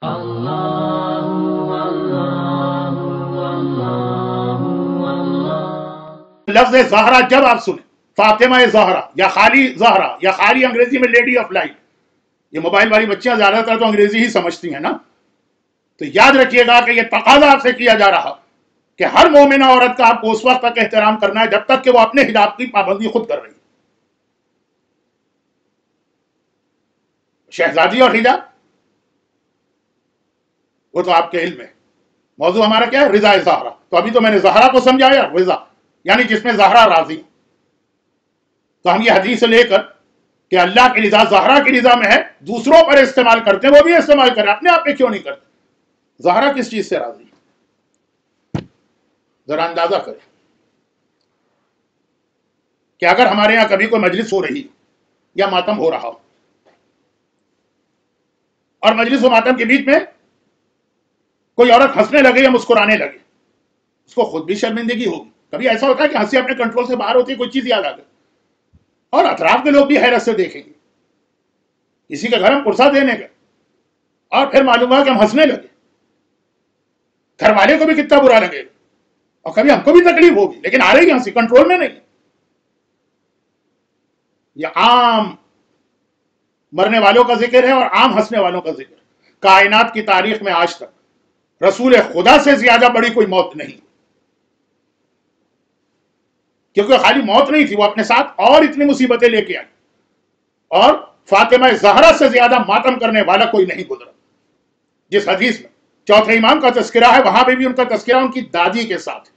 لفظ زہرا جب آپ سنیں، فاطمہ زہرا یا خالی زہرا یا خالی انگریزی میں لیڈی آف لائٹ، یہ موبائل والی بچیاں زیادہ تر تو انگریزی ہی سمجھتی ہیں نا، تو یاد رکھیے گا کہ یہ تقاضا آپ سے کیا جا رہا کہ ہر مومنہ عورت کا آپ کو اس وقت تک احترام کرنا ہے جب تک کہ وہ اپنے حجاب کی پابندی خود کر رہی ہے۔ شہزادی اور حجاب وہ تو آپ کے علم ہے، موضوع ہمارا کیا ہے؟ رضا زہرا۔ تو ابھی تو میں نے زہرا کو سمجھایا، رضا یعنی جس میں زہرا راضی۔ تو ہم یہ حدیث لے کر کہ اللہ کی رضا زہرا کی رضا میں ہے، دوسروں پر استعمال کرتے ہیں، وہ بھی استعمال کریں، اپنے آپ پہ کیوں نہیں کرتے؟ زہرا کس چیز سے راضی؟ ذرا اندازہ کریں کہ اگر ہمارے یہاں کبھی کوئی مجلس ہو رہی یا ماتم ہو رہا ہو اور مجلس و ماتم کے بیچ میں کوئی عورت ہنسنے لگے یا مسکرانے لگے، اس کو خود بھی شرمندگی ہوگی۔ کبھی ایسا ہوتا ہے کہ ہنسی اپنے کنٹرول سے باہر ہوتی ہے، کوئی چیز یاد آ گئی اور اطراف کے لوگ بھی حیرت سے دیکھیں گے۔ کسی کے گھر ہم پرسہ دینے گئے اور پھر معلوم ہوا کہ ہم ہنسنے لگے، گھر والے کو بھی کتنا برا لگے گا اور کبھی ہم کو بھی تکلیف ہوگی، لیکن آ رہی ہنسی کنٹرول میں نہیں۔ یہ عام مرنے والوں کا ذکر ہے اور عام ہنسنے والوں کا ذکر ہے۔ کائنات کی تاریخ میں آج تک رسول خدا سے زیادہ بڑی کوئی موت نہیں، کیونکہ خالی موت نہیں تھی، وہ اپنے ساتھ اور اتنی مصیبتیں لے کے آئی، اور فاطمہ زہرا سے زیادہ ماتم کرنے والا کوئی نہیں گزرا۔ جس حدیث میں چوتھے امام کا تذکرہ ہے، وہاں پہ بھی ان کا تذکرہ ان کی دادی کے ساتھ۔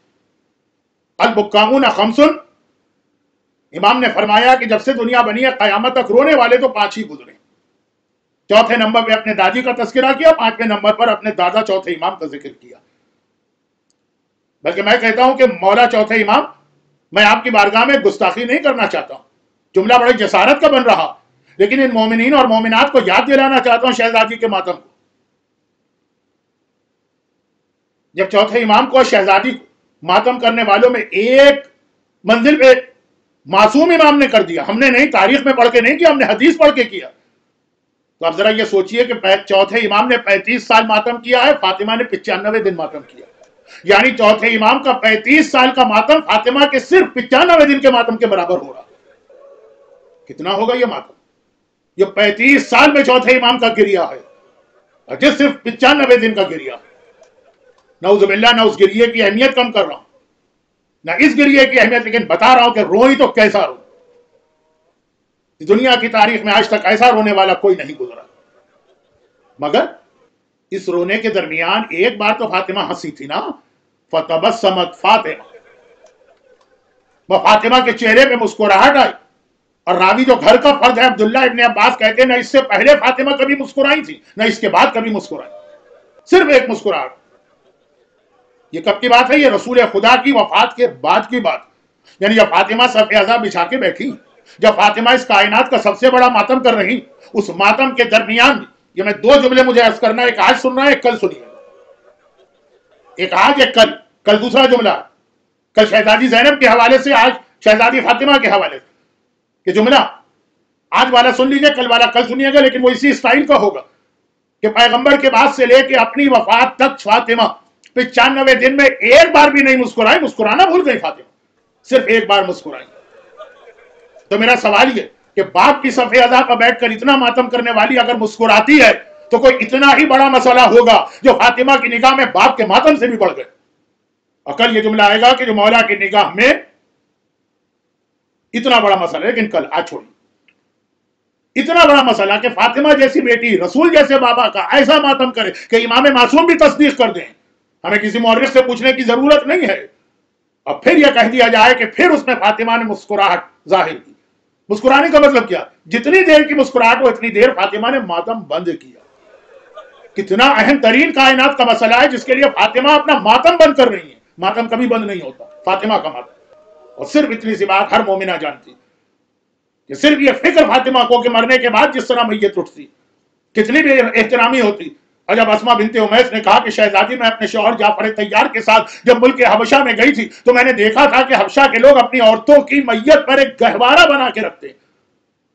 البکاؤن خمس، امام نے فرمایا کہ جب سے دنیا بنی ہے قیامت تک رونے والے تو 5 ہی گزرے۔ چوتھے نمبر پہ اپنے دادی کا تذکرہ کیا، 5ویں نمبر پر اپنے دادا چوتھے امام کا ذکر کیا۔ بلکہ میں کہتا ہوں کہ مولا چوتھے امام، میں آپ کی بارگاہ میں گستاخی نہیں کرنا چاہتا ہوں، جملہ بڑی جسارت کا بن رہا، لیکن ان مومنین اور مومنات کو یاد دلانا چاہتا ہوں شہزادی کے ماتم کو۔ جب چوتھے امام کو اور شہزادی کو ماتم کرنے والوں میں ایک منزل پہ معصوم امام نے کر دیا، ہم نے نہیں، تاریخ میں پڑھ کے نہیں کیا، ہم نے حدیث پڑھ کے کیا، تو اب ذرا یہ سوچئے کہ چوتھے امام نے 35 سال ماتم کیا ہے، فاطمہ نے 95 دن ماتم کیا، یعنی چوتھے امام کا 35 سال کا ماتم فاطمہ کے صرف 95 دن کے ماتم کے برابر ہو رہا۔ کتنا ہوگا یہ ماتم؟ یہ 35 سال میں چوتھے امام کا گریہ ہے، اور جس صرف 95 دن کا گریہ ہے۔ نعوذ باللہ، نہ اس گریے کی اہمیت کم کر رہا ہوں، نہ اس گریے کی اہمیت، لیکن بتا رہا ہوں کہ روئی تو کیسا رو۔ دنیا کی تاریخ میں آج تک ایسا رونے والا کوئی نہیں گزرا، مگر اس رونے کے درمیان ایک بار تو فاطمہ ہنسی تھی نا، فتبسمت فاطمہ، وہ فاطمہ کے چہرے پہ مسکراہٹ آئی۔ اور راوی جو گھر کا فرد ہے عبداللہ ابن عباس کہتے ہیں نہ اس سے پہلے فاطمہ کبھی مسکرائی تھی نہ اس کے بعد کبھی مسکرائی، صرف ایک مسکراہٹ۔ یہ کب کی بات ہے؟ یہ رسول خدا کی وفات کے بعد کی بات، یعنی جب فاطمہ صف عزا بچھا کے بیٹھی، جب فاطمہ اس کائنات کا سب سے بڑا ماتم کر رہی، اس ماتم کے درمیان یہ میں 2 جملے مجھے عرض کرنا ہے، ایک آج سننا ہے، ایک کل سنیے، ایک آج ایک کل دوسرا جملہ، کل شہزادی زینب کے حوالے سے، آج شہزادی فاطمہ کے حوالے سے، کہ جملہ آج والا سن لیجئے، کل والا کل سنیے گا، لیکن وہ اسی اسٹائل کا ہوگا کہ پیغمبر کے بعد سے لے کے اپنی وفات تک فاطمہ 95 دن میں ایک بار بھی نہیں مسکرائی، مسکرانا بھول گئی فاطمہ، صرف ایک بار مسکرائی۔ تو میرا سوال یہ کہ باپ کی صف عزا پر بیٹھ کر اتنا ماتم کرنے والی اگر مسکراتی ہے تو کوئی اتنا ہی بڑا مسئلہ ہوگا جو فاطمہ کی نگاہ میں باپ کے ماتم سے بھی بڑھ گئے۔ اور کل یہ جملہ آئے گا کہ جو مولا کی نگاہ میں اتنا بڑا مسئلہ ہے، لیکن کل آج چھوڑی، اتنا بڑا مسئلہ کہ فاطمہ جیسی بیٹی رسول جیسے بابا کا ایسا ماتم کرے کہ امام معصوم بھی تصدیق کر دیں، ہمیں کسی مورخ سے پوچھنے کی ضرورت نہیں ہے۔ اور پھر یہ کہہ دیا جائے کہ پھر اس میں فاطمہ نے مسکراہٹ ظاہر کی۔ مسکرانے کا مطلب کیا؟ جتنی دیر کی مسکراہٹ ہو اتنی دیر فاطمہ نے ماتم بند کیا۔ کتنا اہم ترین کائنات کا مسئلہ ہے جس کے لیے فاطمہ اپنا ماتم بند کر رہی ہے۔ ماتم کبھی بند نہیں ہوتا، فاطمہ کا ماتم۔ اور صرف اتنی سی بات ہر مومنہ جانتی کہ صرف یہ فکر فاطمہ کو کہ مرنے کے بعد جس طرح میت اٹھتی، کتنی بھی احترامی ہوتی۔ اور جب اسما بنت امیس نے کہا کہ شہزادی میں اپنے شوہر جعفر طیار کے ساتھ جب ملک حبشہ میں گئی تھی تو میں نے دیکھا تھا کہ حبشہ کے لوگ اپنی عورتوں کی میت پر ایک گہوارہ بنا کے رکھتے،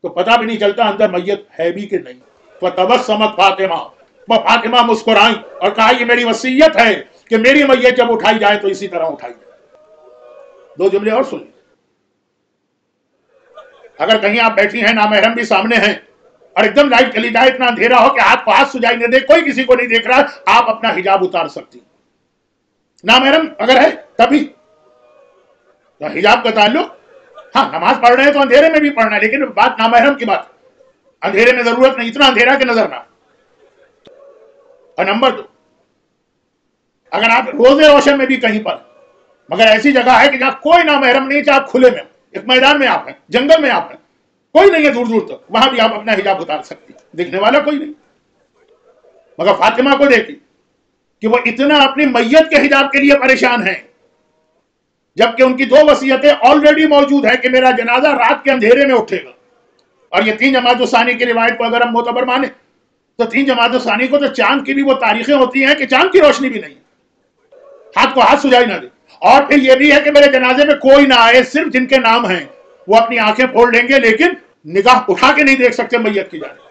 تو پتہ بھی نہیں چلتا اندر میت ہے بھی کہ نہیں۔ فتبسمت فاطمہ، وہ فاطمہ مسکرائیں اور کہا یہ میری وصیت ہے کہ میری میت جب اٹھائی جائے تو اسی طرح اٹھائی جائے۔ دو جملے اور سن لیں، اگر کہیں آپ بیٹھی ہیں، نامحرم بھی سامنے ہیں، اور ایک دم لائٹ چلی جائے، اتنا اندھیرا ہو کہ ہاتھ کو ہاتھ سجائی نہ دے، کوئی کسی کو نہیں دیکھ رہا، آپ اپنا حجاب اتار سکتی۔ نامحرم اگر ہے تبھی تو حجاب کا تعلق، ہاں نماز پڑھ رہے ہیں تو اندھیرے میں بھی پڑھنا ہے، لیکن بات نامحرم کی بات، اندھیرے میں ضرورت نہیں، اتنا اندھیرا کہ نظر نہ۔ اور نمبر 2، اگر آپ روزے روشن میں بھی کہیں پر، مگر ایسی جگہ ہے کہ جہاں کوئی نامحرم نہیں، چاہے آپ کھلے میں، ایک میدان میں آپ ہیں، جنگل میں آپ ہیں، کوئی نہیں ہے دور دور تک، وہاں بھی آپ اپنا حجاب اتار سکتی، دیکھنے والا کوئی نہیں۔ مگر فاطمہ کو دیکھی کہ وہ اتنا اپنی میت کے حجاب کے لیے پریشان ہیں، جبکہ ان کی 2 وصیتیں آلریڈی موجود ہیں کہ میرا جنازہ رات کے اندھیرے میں اٹھے گا۔ اور یہ 3 جماعت الثانی کی روایت کو اگر ہم معتبر مانیں تو 3 جماعت الثانی کو تو چاند کی بھی وہ تاریخیں ہوتی ہیں کہ چاند کی روشنی بھی نہیں، ہاتھ کو ہاتھ سجائی نہ دے، اور پھر یہ بھی ہے کہ میرے جنازے میں کوئی نہ آئے، صرف جن کے نام ہیں وہ اپنی آنکھیں پھوڑ لیں گے، لیکن نگاہ اٹھا کے نہیں دیکھ سکتے میت کی جانب۔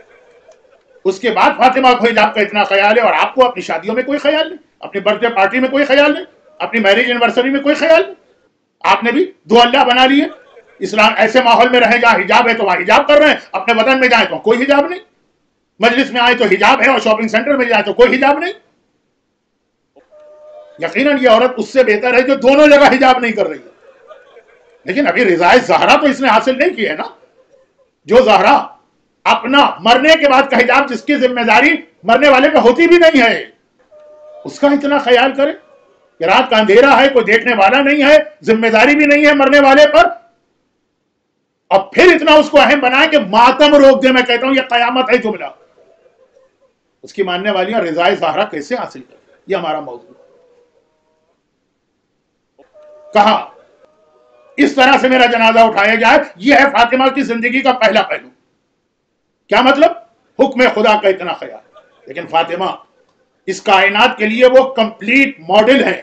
اس کے بعد فاطمہ کو حجاب کا اتنا خیال ہے، اور آپ کو اپنی شادیوں میں کوئی خیال نہیں، اپنی برتھ ڈے پارٹی میں کوئی خیال نہیں، اپنی میرج اینیورسری میں کوئی خیال نہیں۔ آپ نے بھی 2 اللہ بنا لیے۔ اسلام ایسے ماحول میں رہے جہاں حجاب ہے تو وہاں حجاب کر رہے ہیں، اپنے وطن میں جائیں تو کوئی حجاب نہیں، مجلس میں آئے تو حجاب ہے، اور شاپنگ سینٹر میں جائے تو کوئی حجاب نہیں۔ یقیناً یہ عورت اس سے بہتر ہے جو دونوں جگہ حجاب نہیں کر رہی ہے، لیکن ابھی رضائے زہرا تو اس نے حاصل نہیں کی ہے نا۔ جو زہرا اپنا مرنے کے بعد کا حجاب، جس کی ذمہ داری مرنے والے پہ ہوتی بھی نہیں ہے، اس کا اتنا خیال کرے کہ رات کا اندھیرا ہے، کوئی دیکھنے والا نہیں ہے، ذمہ داری بھی نہیں ہے مرنے والے پر، اور پھر اتنا اس کو اہم بنائے کہ ماتم روک دے۔ میں کہتا ہوں یہ قیامت ہے جملہ۔ اس کی ماننے والیاں رضائے زہرا کیسے حاصل کریں، یہ ہمارا موضوع۔ کہا اس طرح سے میرا جنازہ اٹھایا جائے، یہ ہے فاطمہ کی زندگی کا پہلا پہلو۔ کیا مطلب؟ حکم خدا کا اتنا خیال۔ لیکن فاطمہ اس کائنات کے لیے وہ کمپلیٹ ماڈل ہے،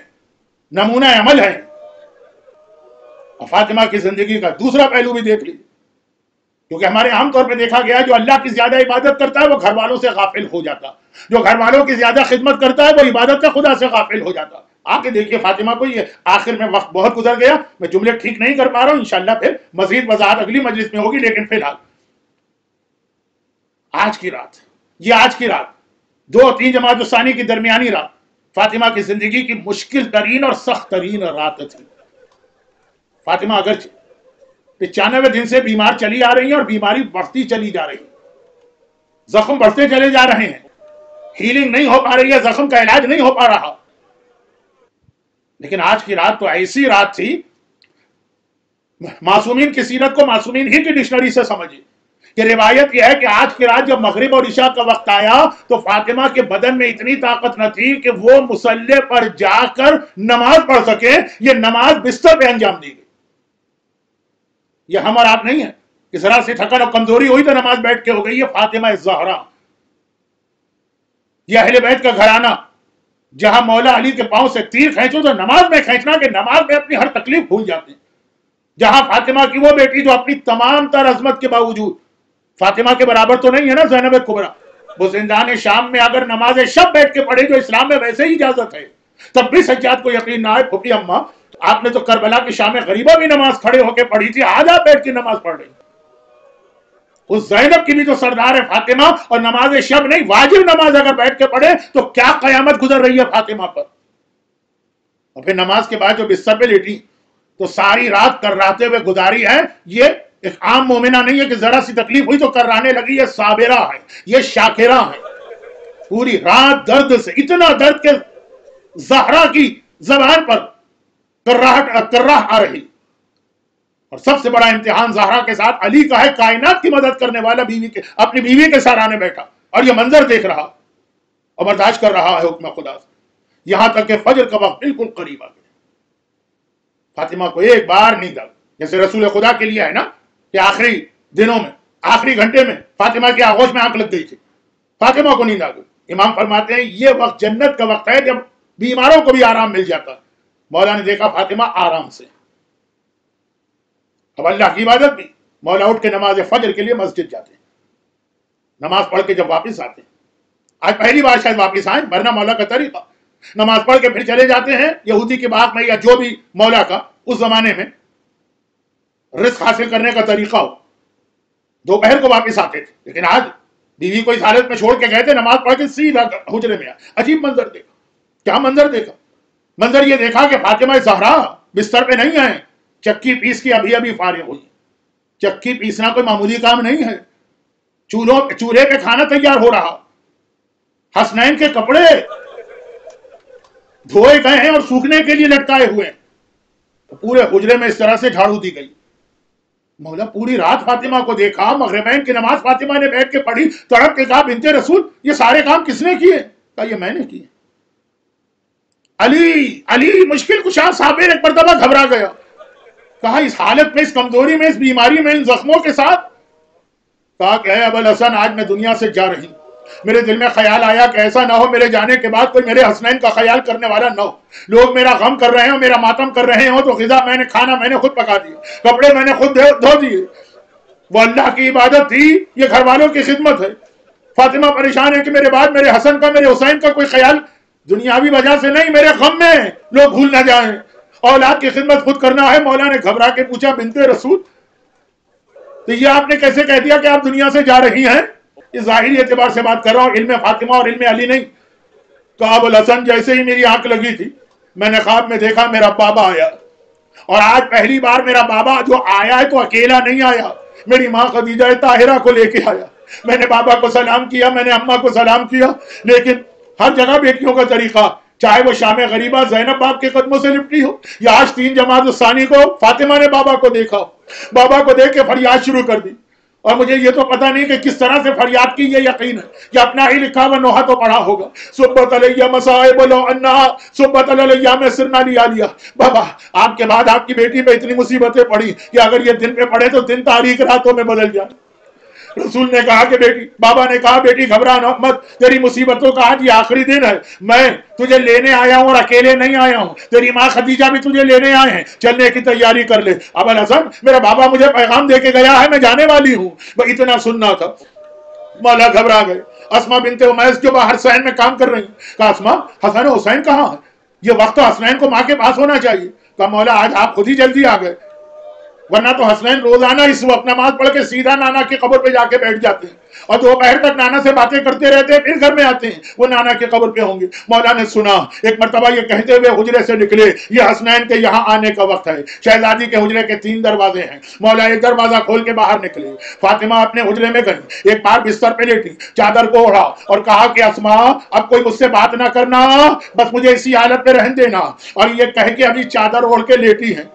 نمونہ عمل ہے۔ اور فاطمہ کی زندگی کا دوسرا پہلو بھی دیکھ لیجیے، کیونکہ ہمارے عام طور پہ دیکھا گیا جو اللہ کی زیادہ عبادت کرتا ہے وہ گھر والوں سے غافل ہو جاتا، جو گھر والوں کی زیادہ خدمت کرتا ہے وہ عبادت سے خدا سے غافل ہو جاتا۔ آ کے دیکھیے فاطمہ کو، یہ آخر میں وقت بہت گزر گیا، میں جملے ٹھیک نہیں کر پا رہا ہوں، انشاءاللہ پھر مزید وضاحت اگلی مجلس میں ہوگی، لیکن فی الحال آج کی رات، یہ آج کی رات 2-3 جماعت الثانی کی درمیانی رات فاطمہ کی زندگی کی مشکل ترین اور سخت ترین رات تھی۔ فاطمہ اگرچہ 95 دن سے بیمار چلی آ رہی ہیں، اور بیماری بڑھتی چلی جا رہی ہے، زخم بڑھتے چلے جا رہے ہیں، ہیلنگ نہیں ہو پا رہی ہے، زخم کا علاج نہیں ہو پا رہا، لیکن آج کی رات تو ایسی رات تھی، معصومین کی سیرت کو معصومین ہی کی ڈکشنری سے سمجھیے کہ روایت یہ ہے کہ آج کی رات جب مغرب اور عشاء کا وقت آیا تو فاطمہ کے بدن میں اتنی طاقت نہ تھی کہ وہ مصلی پر جا کر نماز پڑھ سکے، یہ نماز بستر پہ انجام دی گئی۔ یہ ہم اور آپ نہیں ہیں کہ ذرا سی تھکن اور کمزوری ہوئی تو نماز بیٹھ کے ہو گئی۔ یہ فاطمہ زہرا، یہ اہل بیت کا گھرانہ، جہاں مولا علی کے پاؤں سے تیر کھینچو تو نماز میں کھینچنا کہ نماز میں اپنی ہر تکلیف بھول جاتے ہیں، جہاں فاطمہ کی وہ بیٹی جو اپنی تمام تر عظمت کے باوجود، فاطمہ کے برابر تو نہیں ہے نا زینب کبریٰ، وہ زندان شام میں اگر نماز شب بیٹھ کے پڑھے جو اسلام میں ویسے ہی اجازت ہے، تب بھی سجاد کو یقین نہ آئے، پھوپھی اماں آپ نے تو کربلا کی شام غریبہ بھی نماز کھڑے ہو کے پڑھی تھی، آج آپ بیٹھ کے نماز پڑھ رہی۔ اس زینب کی بھی تو سردار ہے فاطمہ، اور نماز شب نہیں واجب نماز اگر بیٹھ کے پڑھے تو کیا قیامت گزر رہی ہے فاطمہ پر۔ اور پھر نماز کے بعد جو بستر پہ لیٹی تو ساری رات کرراتے ہوئے گزاری ہے۔ یہ ایک عام مومنہ نہیں ہے کہ ذرا سی تکلیف ہوئی تو کرانے لگی، یہ صابرہ ہے، یہ شاکرہ ہے، پوری رات درد سے، اتنا درد کہ زہرا کی زبان پر کراہ آ رہی۔ اور سب سے بڑا امتحان زہرا کے ساتھ علی کا ہے، کائنات کی مدد کرنے والا بیوی کے، اپنی بیوی کے سرانے بیٹھا اور یہ منظر دیکھ رہا اور برداشت کر رہا ہے حکم خدا سے، یہاں تک کہ فجر کا وقت بالکل قریب آ گیا۔ فاطمہ کو ایک بار نیند آ گئی، جیسے رسول خدا کے لیے ہے نا کہ آخری دنوں میں، آخری گھنٹے میں فاطمہ کی آغوش میں آنکھ لگ گئی تھی، فاطمہ کو نیند آ گئی۔ امام فرماتے ہیں یہ وقت جنت کا وقت ہے جب بیماروں کو بھی آرام مل جاتا ہے۔ مولا نے دیکھا فاطمہ آرام سے، اب اللہ کی عبادت بھی، مولا اٹھ کے نماز فجر کے لیے مسجد جاتے ہیں، نماز پڑھ کے جب واپس آتے ہیں آج پہلی بار شاید واپس آئیں، ورنہ مولا کا طریقہ نماز پڑھ کے پھر چلے جاتے ہیں یہودی کے باغ میں یا جو بھی مولا کا اس زمانے میں رزق حاصل کرنے کا طریقہ ہو، دوپہر کو واپس آتے تھے. لیکن آج بیوی کو اس حالت میں چھوڑ کے گئے تھے، نماز پڑھ کے سیدھا حجرے میں آئے. عجیب منظر دیکھا. کیا منظر دیکھا؟ منظر یہ دیکھا کہ فاطمہ زہرا بستر پہ نہیں آئے، چکی پیس کی ابھی ابھی فارغ ہوئی. چکی پیسنا کوئی معمولی کام نہیں ہے. چولہے پہ کھانا تیار ہو رہا، حسنین کے کپڑے دھوئے گئے ہیں اور سوکھنے کے لیے لٹکائے ہوئے ہیں. پورے حجرے میں اس طرح سے جھاڑو دی گئی. مولا پوری رات فاطمہ کو دیکھا، مغربین کی نماز فاطمہ نے بیٹھ کے پڑھی، تڑپ کے کہا بنت رسول یہ سارے کام کس نے کیے؟ کہا یہ میں نے کیے. علی مشکل کشا صابر ایک مرتبہ گھبرا گیا. کہا اس حالت میں، اس کمزوری میں، اس بیماری میں، ان زخموں کے ساتھ؟ کہا کہ اے ابوالحسن آج میں دنیا سے جا رہی ہوں. میرے دل میں خیال آیا کہ ایسا نہ ہو میرے جانے کے بعد کوئی میرے حسنین کا خیال کرنے والا نہ ہو. لوگ میرا غم کر رہے ہوں، میرا ماتم کر رہے ہوں، تو غذا میں نے، کھانا میں نے خود پکا دیا، کپڑے میں نے خود دھو دیے. وہ اللہ کی عبادت تھی، یہ گھر والوں کی خدمت ہے. فاطمہ پریشان ہے کہ میرے بعد میرے حسن کا، میرے حسین کا کوئی خیال دنیاوی وجہ سے نہیں، میرے غم میں لوگ بھول نہ جائیں. اولاد کی خدمت خود کرنا ہے. مولا نے گھبرا کے پوچھا بنت رسول تو یہ آپ نے کیسے کہہ دیا کہ آپ دنیا سے جا رہی ہیں؟ اس ظاہری اعتبار سے بات کر رہا ہوں، علم فاطمہ اور علم علی نہیں. کہا ابوالحسن جیسے ہی میری آنکھ لگی تھی میں نے خواب میں دیکھا میرا بابا آیا، اور آج پہلی بار میرا بابا جو آیا ہے تو اکیلا نہیں آیا، میری ماں خدیجہ طاہرہ کو لے کے آیا. میں نے بابا کو سلام کیا، میں نے اماں کو سلام کیا. لیکن ہر جگہ بیٹیوں کا طریقہ، چاہے وہ شام غریبہ زینب باپ کے قدموں سے لپٹی ہو، یا آج 3 جماعت الثانی کو فاطمہ نے بابا کو دیکھا ہو، بابا کو دیکھ کے فریاد شروع کر دی. اور مجھے یہ تو پتہ نہیں کہ کس طرح سے فریاد کی، یہ یقین ہے کہ اپنا ہی لکھا ہوا نوحہ تو پڑھا ہوگا. صبت علیہ مصائب لو انہا صبت علیہ میں سرنا لیا لیا. بابا آپ کے بعد آپ کی بیٹی پہ اتنی مصیبتیں پڑی کہ اگر یہ دن پہ پڑے تو دن تاریخ راتوں میں بدل جائے. رسول نے کہا کہ بیٹی، بابا نے کہا بیٹی گھبرا مت، تیری مصیبتوں کا آج یہ آخری دن ہے. میں تجھے لینے آیا ہوں اور اکیلے نہیں آیا ہوں، تیری ماں خدیجہ بھی تجھے لینے آئے ہیں، چلنے کی تیاری کر لے. ابوالحسن میرا بابا مجھے پیغام دے کے گیا ہے، میں جانے والی ہوں. وہ اتنا سننا تھا. مولا گھبرا گئے. اسما بنت امیس جو باہر صحن میں کام کر رہی ہیں. کہا اسما حسن و حسین کہاں ہے؟ یہ وقت تو حسنین کو ماں کے پاس ہونا چاہیے. کہا مولا آج آپ خود ہی جلدی آ گئے، ورنہ تو حسنین روزانہ اس وقت نماز پڑھ کے سیدھا نانا کی قبر پہ جا کے بیٹھ جاتے ہیں اور دوپہر تک نانا سے باتیں کرتے رہتے ہیں، پھر گھر میں آتے ہیں، وہ نانا کی قبر پہ ہوں گے. مولا نے سنا، ایک مرتبہ یہ کہتے ہوئے حجرے سے نکلے یہ حسنین کے یہاں آنے کا وقت ہے. شہزادی کے حجرے کے 3 دروازے ہیں. مولا ایک دروازہ کھول کے باہر نکلے. فاطمہ اپنے حجرے میں گئی، ایک بار بستر پہ لیٹی، چادر کو اوڑھا اور کہا کہ اسما اب کوئی مجھ سے بات نہ کرنا، بس مجھے اسی حالت پہ رہن دینا. اور یہ کہہ کے ابھی چادر اوڑھ کے لیٹی ہیں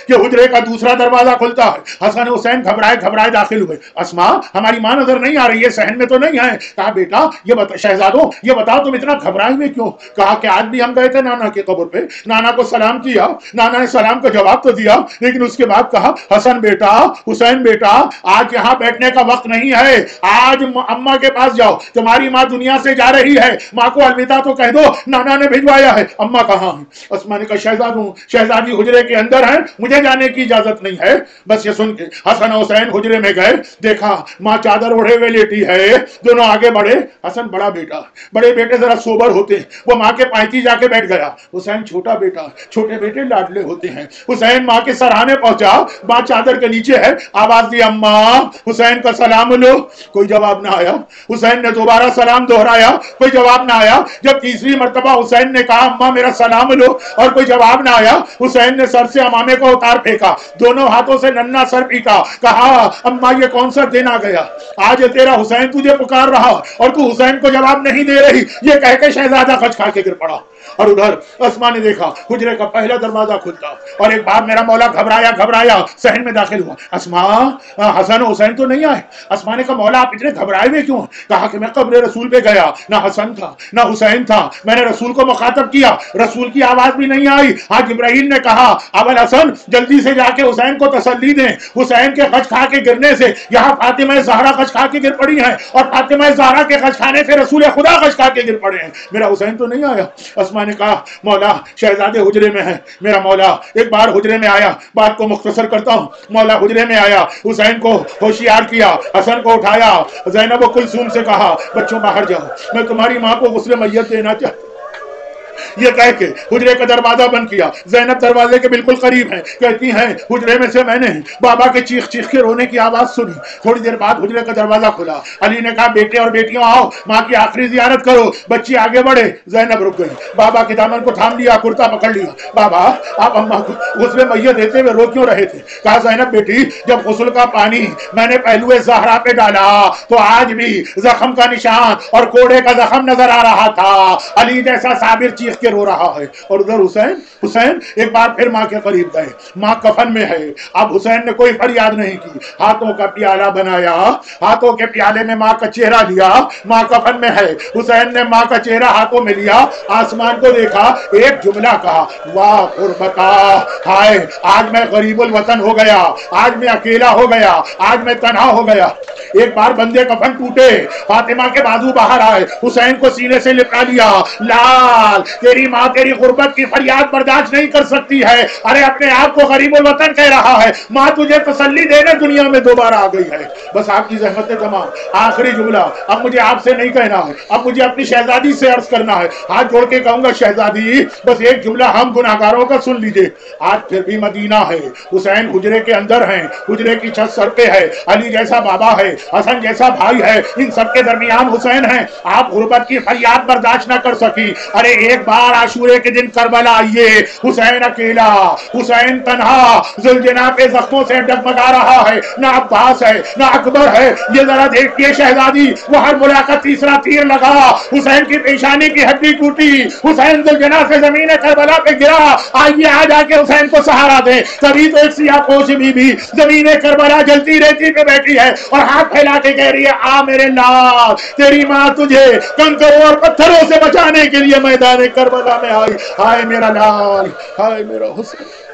کہ حجرے کا دوسرا دروازہ کھلتا ہے. حسن حسین گھبرائے گھبرائے داخل ہوئے. اسما ہماری ماں نظر نہیں آ رہی ہے، صحن میں تو نہیں ہے. کہا بیٹا یہ بتا شہزادوں یہ بتاؤ تم اتنا گھبرائے ہوئے کیوں؟ کہا کہ آج بھی ہم گئے تھے نانا کی قبر پہ، نانا کو سلام کیا، نانا نے سلام کا جواب تو دیا، لیکن اس کے بعد کہا حسن بیٹا، حسین بیٹا آج یہاں بیٹھنے کا وقت نہیں ہے، آج اماں کے پاس جاؤ، تمہاری ماں دنیا سے جا رہی ہے، ماں کو الوداع تو کہہ دو، نانا نے بھجوایا ہے. اماں کہاں ہیں؟ اسما نے کہا شہزادوں شہزادی حجرے کے اندر ہیں، مجھے جانے کی اجازت نہیں ہے. بس یہ سن کے حسن حسین حجرے میں گئے، دیکھا ماں چادر اوڑھے ہوئے لیٹی ہے. دونوں آگے بڑھے. حسن بڑا بیٹا، بڑے بیٹے ذرا سوبر ہوتے ہیں، وہ ماں کے پائتی جا کے بیٹھ گیا. حسین چھوٹا بیٹا، چھوٹے بیٹے لاڈلے ہوتے ہیں. حسین ماں کے سرہانے پہنچا، ماں چادر کے نیچے ہے، آواز دی اماں حسین کا سلام لو. کوئی جواب نہ آیا. حسین نے دوبارہ سلام دہرایا، کوئی جواب نہ آیا. جب تیسری مرتبہ حسین نے کہا اماں میرا سلام لو اور کوئی جواب نہ آیا، حسین نے سر سے امامے کو اتار پھینکا، دونوں ہاتھوں سے ننا سر پیٹا، کہا اماں یہ کون سا دن آ گیا، آج تیرا حسین تجھے پکار رہا اور تو حسین کو جواب نہیں دے رہی. یہ کہہ کے شہزادہ کھچ کھا کے گر پڑا. اور ادھر اسما نے دیکھا حجرے کا پہلا دروازہ کھلتا اور ایک بار میرا مولا گھبرایا گھبرایا صحن میں داخل ہوا. اسما حسن حسین تو نہیں آئے. اسما نے کہا مولا آپ اتنے گھبرائے ہوئے کیوں؟ کہا کہ میں قبر رسول پہ گیا، نہ حسن تھا نہ حسین تھا، میں نے رسول کو مخاطب کیا، رسول کی آواز بھی نہیں آئی. ہاں جبرائیل نے کہا ابوالحسن جلدی سے جا کے حسین کو تسلی دیں، حسین کے خچ کھا کے گرنے سے یہاں فاطمہ زہرا خچ کھا کے گر پڑی ہیں اور فاطمہ زہرا کے خچ کھانے سے رسول خدا خچ کھا کے گر پڑے ہیں، میرا حسین تو نہیں آیا. اسما نے کہا مولا شہزادے حجرے میں ہیں. میرا مولا ایک بار حجرے میں آیا, بات کو مختصر کرتا ہوں. مولا حجرے میں آیا, حسین کو ہوشیار کیا, حسن کو اٹھایا, زینب و کلثوم سے کہا بچوں باہر جاؤ, میں تمہاری ماں کو غسل میت دینا چاہتا ہوں. یہ کہہ کے حجرے کا دروازہ بند کیا. زینب دروازے کے بالکل قریب ہیں, کہتی ہیں حجرے میں سے میں نے بابا کے چیخ چیخ کے رونے کی آواز سنی. تھوڑی دیر بعد حجرے کا دروازہ کھلا. علی نے کہا بیٹے اور بیٹیوں آؤ, ماں کی آخری زیارت کرو. بچی آگے بڑھے, زینب رک گئی. بابا کے دامن کو تھام لیا, کرتا پکڑ لیا. بابا آپ اماں کو غسل میت دیتے ہوئے رو کیوں رہے تھے؟ کہا زینب بیٹی جب غسل کا پانی میں نے پہلوئے زہرا پہ ڈالا تو آج بھی زخم کا نشان اور کوڑے کا زخم نظر آ رہا تھا. علی جیسا صابر چیخ کے رو رہا ہے, اور ادھر حسین ایک بار پھر ماں کے قریب گئے. ماں کفن میں ہے. اب حسین نے کوئی فریاد نہیں کی, ہاتھوں کا پیالہ بنایا, ہاتھوں کے پیالے میں ماں کا چہرہ لیا. ماں کفن میں ہے. حسین نے ماں کا چہرہ ہاتھوں میں لیا, آسمان کو دیکھا, ایک جملہ کہا واہ غربتا, ہائے آج میں غریب الوطن ہو گیا, آج میں اکیلا ہو گیا, آج میں تنہا ہو گیا. ایک بار بندے کفن ٹوٹے, فاطمہ کے بازو باہر آئے, حسین کو سینے سے لپٹا لیا. لال تیری ماں تیری غربت کی فریاد برداشت نہیں کر سکتی ہے. ارے اپنے آپ کو غریب الوطن کہہ رہا ہے, ماں تجھے تسلی دینے دنیا میں دوبارہ آ گئی ہے. بس آپ کی زحمتیں تمام. آخری جملہ اب مجھے آپ سے نہیں کہنا ہے, اب مجھے اپنی شہزادی سے عرض کرنا ہے. ہاتھ جوڑ کے کہوں گا شہزادی بس ایک جملہ ہم گناہگاروں کا سن لیجئے. آج پھر بھی مدینہ ہے, حسین حجرے کے اندر ہیں, حجرے کی چھت سر پہ ہے, علی جیسا بابا ہے, حسن جیسا بھائی ہے, ان سب کے درمیان حسین ہیں. آپ غربت کی فریاد برداشت نہ کر سکی. ارے ایک بار عاشورے کے دن کربلا آئیے, حسین اکیلا, حسین تنہا, ذوالجناح پہ زخموں سے ڈگمگا رہا ہے, نہ عباس ہے نہ اکبر ہے. یہ ذرا دیکھیے شہزادی, وہ ہر ملاقات تیسرا تیر لگا, حسین کی پیشانی کی ہڈی ٹوٹی, حسین ذوالجناح سے زمین کربلا پہ گرا. آئیے آ جا کے حسین کو سہارا دے. تبھی تو ایک سیاہ پوش بی بی زمین کربلا جلتی ریتی پہ بیٹھی ہے اور ہاتھ پھیلا کے کہہ رہی ہے آ میرے لال, تیری ماں تجھے کنکروں اور پتھروں سے بچانے کے لیے میدان کربلا میں آئی. ہائے میرا لال, ہائے میرا حسین.